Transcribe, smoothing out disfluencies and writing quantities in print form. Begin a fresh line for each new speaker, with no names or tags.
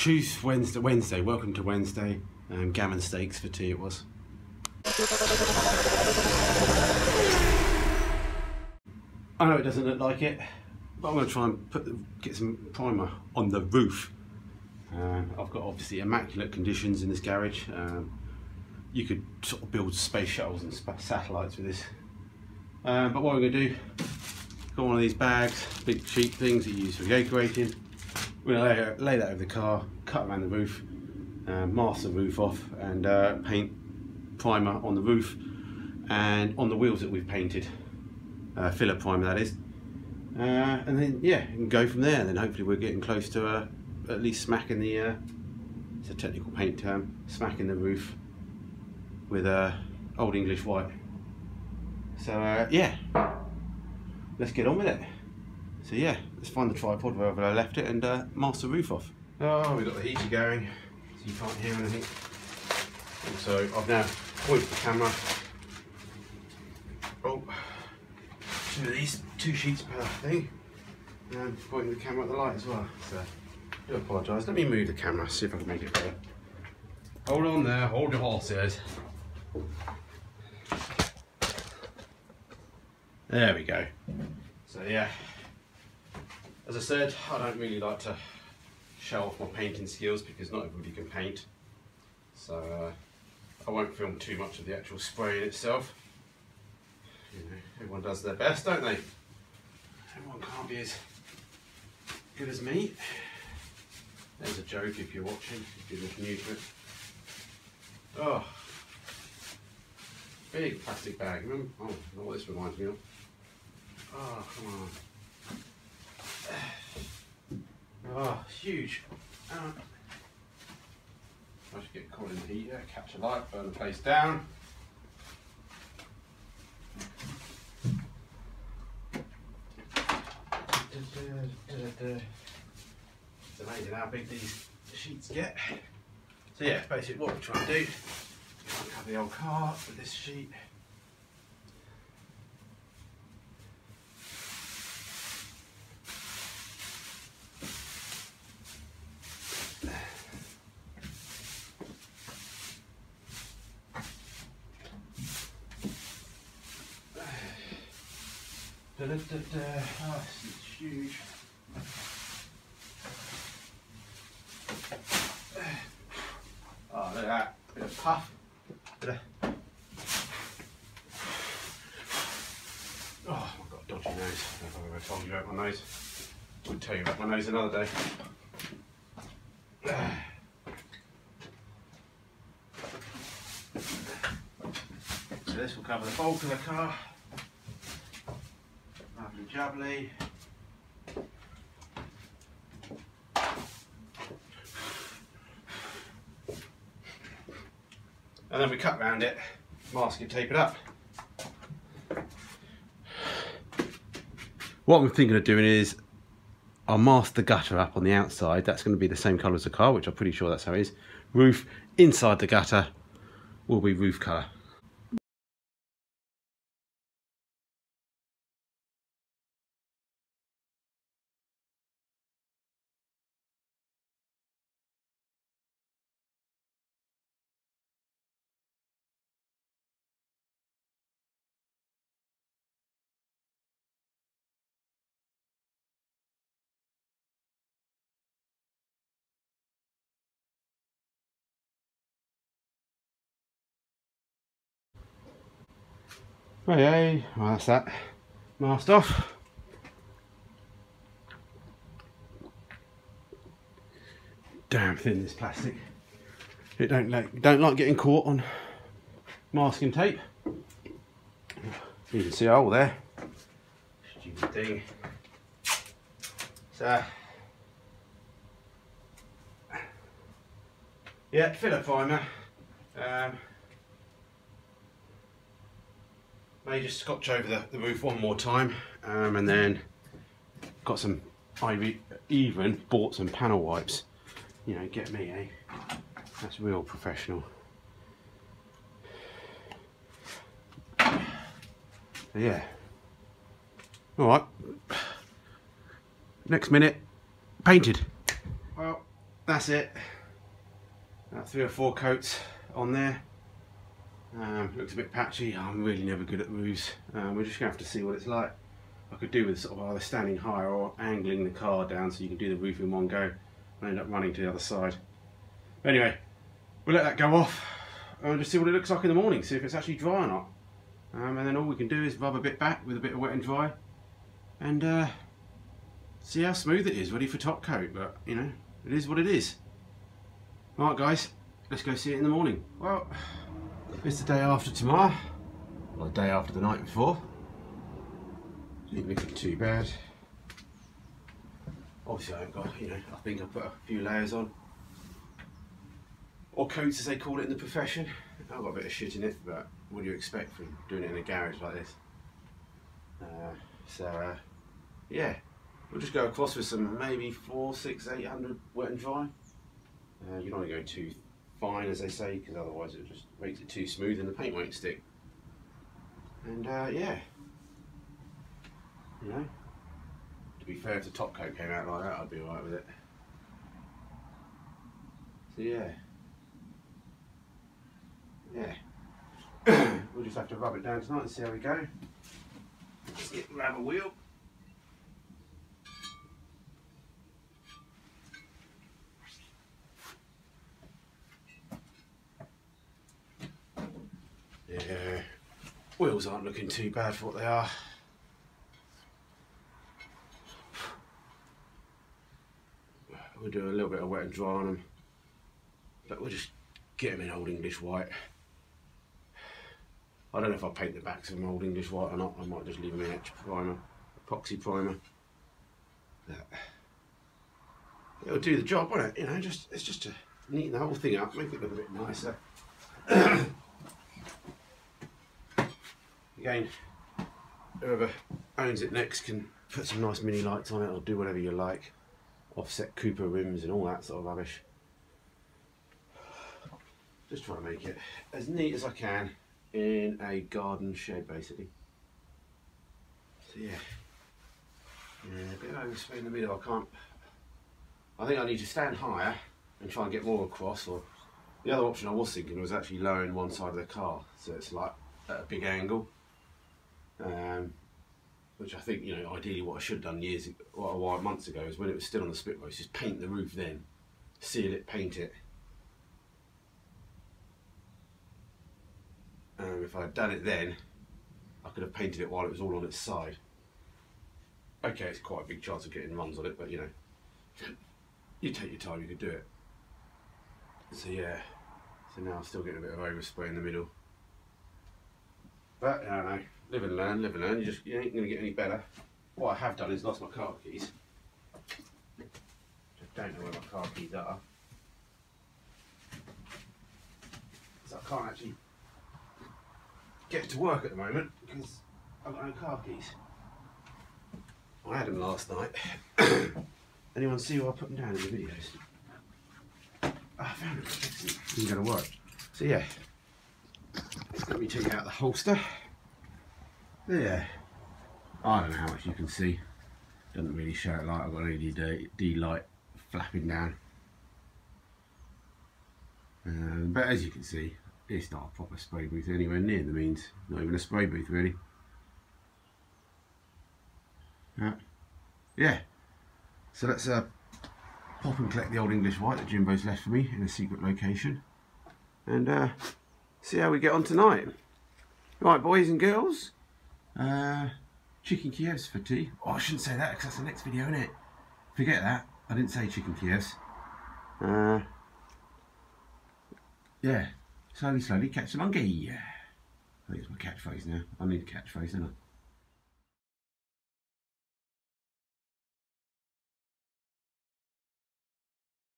Wednesday, welcome to Wednesday. Gammon steaks for tea it was. I know it doesn't look like it, but I'm going to try and get some primer on the roof. I've got obviously immaculate conditions in this garage. You could sort of build space shuttles and satellites with this. But what I'm going to do, got one of these bags, big cheap things that you use for decorating. We're going to lay that over the car, cut around the roof, mask the roof off, and paint primer on the roof and on the wheels that we've painted. Filler primer, that is. And then, yeah, you can go from there. And then hopefully we're getting close to at least smacking the, it's a technical paint term, smacking the roof with Old English white. So yeah, let's get on with it. So yeah, let's find the tripod wherever I left it and mask the roof off. Oh, we've got the heater going, so you can't hear anything. Also, I've now pointed the camera. Oh, two sheets per thing, and pointing the camera at the light as well. So, I do apologise. Let me move the camera, see if I can make it better. Hold on there, hold your horses. There we go. So yeah, as I said, I don't really like to show off my painting skills because not everybody can paint. So I won't film too much of the actual spraying itself. You know, everyone does their best, don't they? Everyone can't be as good as me. There's a joke if you're watching, if you're new to it. Oh, big plastic bag. Remember? Oh, I know what this reminds me of. Oh, come on. Oh, huge. I should get caught in the heat there, catch a light, burn the place down. It's amazing how big these sheets get. So yeah, basically what we're trying to do, cover the old car with this sheet. Oh, this is huge. Oh, look at that. Bit of puff. Oh, I've got a dodgy nose. I don't know if I've ever told you about my nose. I'll tell you about my nose another day. So this will cover the bulk of the car. Lovely jubbly. And then we cut around it, mask it, tape it up. What I'm thinking of doing is I'll mask the gutter up on the outside. That's going to be the same colour as the car, which I'm pretty sure that's how it is. Roof inside the gutter will be roof colour. Hey, well that's that masked off. Damn thin this plastic. It don't like getting caught on masking tape. You can see a hole there. Stupid thing. So yeah, filler primer. May just scotch over the roof one more time, and then got some, I even bought some panel wipes. You know, get me, eh? That's real professional. So yeah. All right. Next minute, painted. Well, that's it. About 3 or 4 coats on there. Looks a bit patchy. I'm really never good at roofs. We're just gonna have to see what it's like. I could do with sort of either standing higher or angling the car down so you can do the roof in one go and end up running to the other side. But anyway, we'll let that go off and just see what it looks like in the morning, see if it's actually dry or not. And then all we can do is rub a bit back with a bit of wet and dry and see how smooth it is, ready for top coat. But you know, it is what it is. Alright guys, let's go see it in the morning. Well, it's the day after tomorrow, or the day after the night before. Ain't looking too bad. Obviously I haven't got, you know, I think I've put a few layers on. Or coats as they call it in the profession. I've got a bit of shit in it, but what do you expect from doing it in a garage like this? Yeah, we'll just go across with some maybe 400, 600, 800 wet and dry. You don't want to go too fine, as they say, because otherwise it just makes it too smooth and the paint won't stick. And yeah, you know, to be fair, if the top coat came out like that, I'd be alright with it. So yeah, we'll just have to rub it down tonight and see how we go. Let's grab a wheel. Yeah, wheels aren't looking too bad for what they are. We'll do a little bit of wet and dry on them, but we'll just get them in Old English white. I don't know if I'll paint the backs of them Old English white or not. I might just leave them in primer, epoxy primer. It'll do the job, won't it? You know, it's just to neaten the whole thing up, make it look a bit nicer. Again, whoever owns it next can put some nice mini lights on it or do whatever you like. Offset Cooper rims and all that sort of rubbish. Just trying to make it as neat as I can in a garden shed, basically. So yeah, a bit of overspray in the middle. I think I need to stand higher and try and get more across, or the other option I was thinking was actually lowering one side of the car so it's like at a big angle. Which I think, you know, ideally what I should have done months ago is when it was still on the split roast, just paint the roof then, seal it, paint it. If I had done it then, I could have painted it while it was all on its side. Okay, it's quite a big chance of getting runs on it, but you know, you take your time, you could do it. So yeah, so now I'm still getting a bit of overspray in the middle. But I don't know, live and learn, live and learn. You ain't going to get any better. What I have done is lost my car keys. Just don't know where my car keys are. So I can't actually get to work at the moment because I've got no car keys. I had them last night. Anyone see who I put them down in the videos? Oh, I found them. Excellent. Didn't go to work. So yeah. Let me take out the holster. There. I don't know how much you can see. Doesn't really show it like I've got an LED light flapping down. But as you can see, it's not a proper spray booth anywhere near the means. Not even a spray booth really. Yeah. So let's pop and collect the Old English white that Jimbo's left for me in a secret location. And see how we get on tonight. Right, boys and girls. Chicken Kievs for tea. Oh, I shouldn't say that because that's the next video, isn't it? Forget that. I didn't say chicken Kievs. Yeah. Slowly, slowly catch the monkey. I think it's my catchphrase now. I need a catchphrase, don't I?